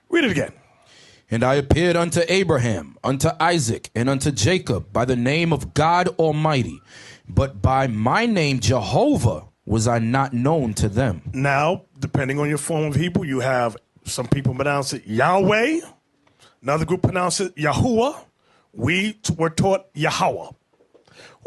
Read it again. And I appeared unto Abraham, unto Isaac, and unto Jacob by the name of God Almighty. But by my name Jehovah was I not known to them. Now, depending on your form of Hebrew, you have some people pronounce it Yahweh. Another group pronounce it Yahuwah. We were taught Yahweh.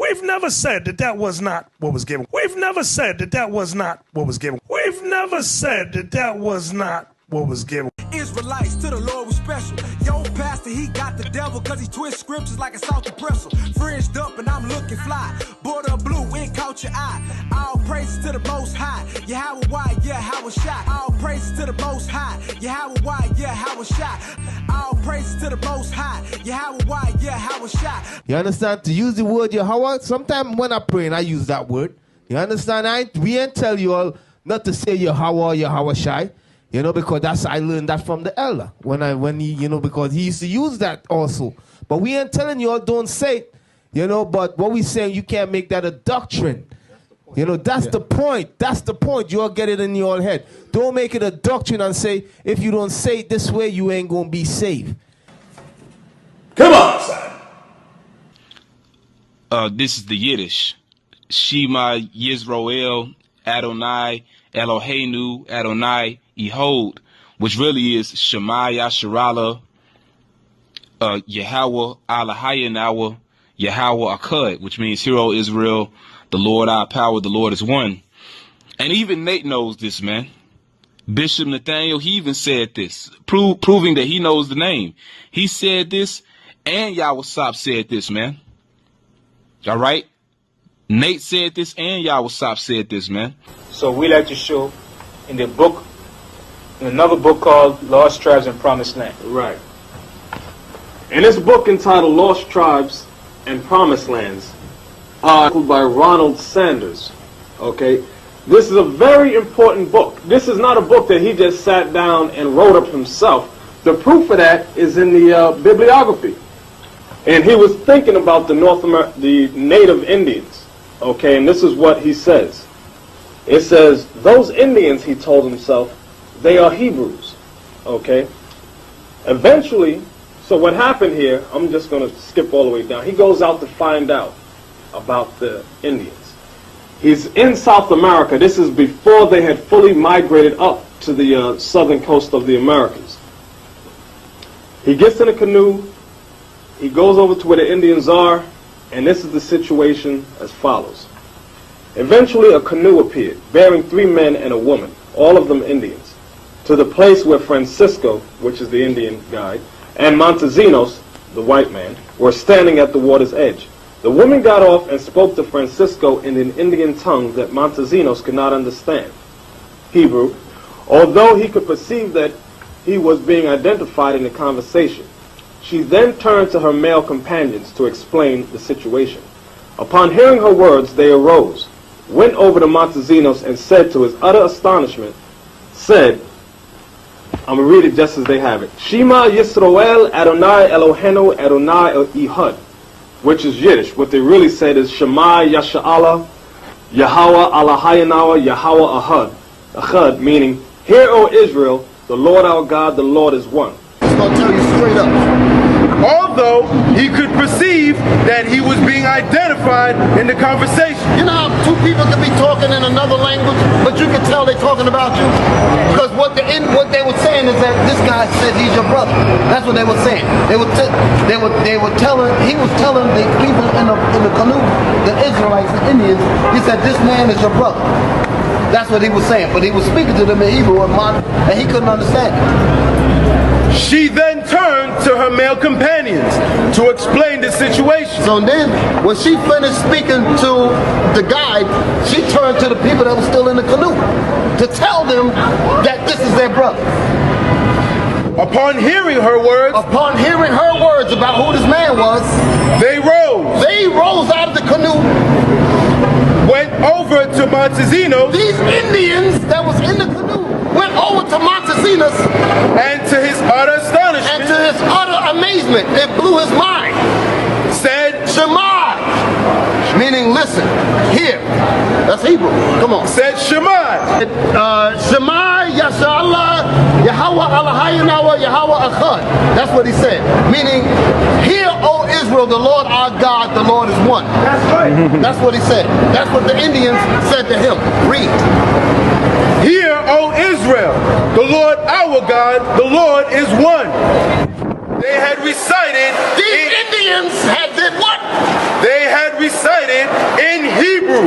We've never said that that was not what was given. We've never said that that was not what was given. We've never said that that was not what was given. Israelites to the Lord was special. Yo, pastor, he got the devil cause he twist scriptures like a salty pretzel. Fringed up and I'm looking fly. Border blue, it caught your eye. All praises to the most high. Yahweh, why, yeah, how was shot. All praises to the most high. Yahweh, why, yeah, how was shot. All praises to the most high. Yahweh, why, yeah, how was shot. You understand? To use the word Yahweh, sometimes when I pray and I use that word, you understand? We ain't tell you all not to say Yahweh or Yahweh Shai. You know, because I learned that from the elder when he, you know, because he used to use that also. But we ain't telling you all don't say it, you know, but what we saying, you can't make that a doctrine. You know, that's the point. That's the point. You all get it in your head. Don't make it a doctrine and say, if you don't say it this way, you ain't going to be saved. Come on, son. This is the Yiddish. Shema Yisroel Adonai Eloheinu Adonai Ehod, which really is Shema Yasharala Yahweh Alahayanawa Yahweh Akkad, which means Hero Israel, the Lord our power, the Lord is one. And even Nate knows this, man. Bishop Nathaniel, he even said this, proving that he knows the name. He said this, and Yahweh Sop said this, man. All right? Nate said this, and Yahweh Sop said this, man. So we like to show in the book, in another book called Lost Tribes and Promised Land. Right. In this book entitled Lost Tribes and Promised Lands, by Ronald Sanders, okay, this is a very important book. This is not a book that he just sat down and wrote up himself. The proof of that is in the bibliography. And he was thinking about the the native Indians, okay, and this is what he says. It says, those Indians, he told himself, they are Hebrews, okay? Eventually, so what happened here, I'm just going to skip all the way down. He goes out to find out about the Indians. He's in South America. This is before they had fully migrated up to the southern coast of the Americas. He gets in a canoe. He goes over to where the Indians are, and this is the situation as follows. Eventually, a canoe appeared, bearing 3 men and a woman, all of them Indians, to the place where Francisco, which is the Indian guide, and Montesinos, the white man, were standing at the water's edge. The woman got off and spoke to Francisco in an Indian tongue that Montesinos could not understand, Hebrew, although he could perceive that he was being identified in the conversation. She then turned to her male companions to explain the situation. Upon hearing her words, they arose, went over to Montesinos, and said to his utter astonishment, said, I'm going to read it just as they have it. Shema Yisroel Adonai Eloheinu Adonai Ehud, which is Yiddish. What they really said is Shema Yasha'Allah Yahweh Alahayanawa Yahweh Ahad, meaning, Hear, O Israel, the Lord our God, the Lord is one. I'm going to tell you straight up. Although he could perceive that he was being identified in the conversation. You know how 2 people can be talking in another language, but you can tell they're talking about you? Because what they were saying is that this guy said he's your brother. That's what they were saying. He was telling the people in the canoe, the Israelites, the Indians, he said, this man is your brother. That's what he was saying. But he was speaking to them in Hebrew and he couldn't understand it. She then turned to her male companions to explain the situation. So then, when she finished speaking to the guide, she turned to the people that were still in the canoe to tell them that this is their brother. Upon hearing her words about who this man was, they rose. They rose out of the canoe, went over to Montesinos. These Indians that was in the canoe went over to Montesinos, and to his utter astonishment, and to his utter amazement, it blew his mind, said, Shema, meaning listen. listen, here. That's Hebrew. Come on. Said Shema. Shema Yashallah Yahweh Eloheinu Yahweh Echad. That's what he said. Meaning, hear, O Israel, the Lord our God, the Lord is one. That's right. That's what he said. That's what the Indians said to him. Read. Hear, O Israel, the Lord our God, the Lord is one. They had recited. These Indians had did what? They had recited in Hebrew.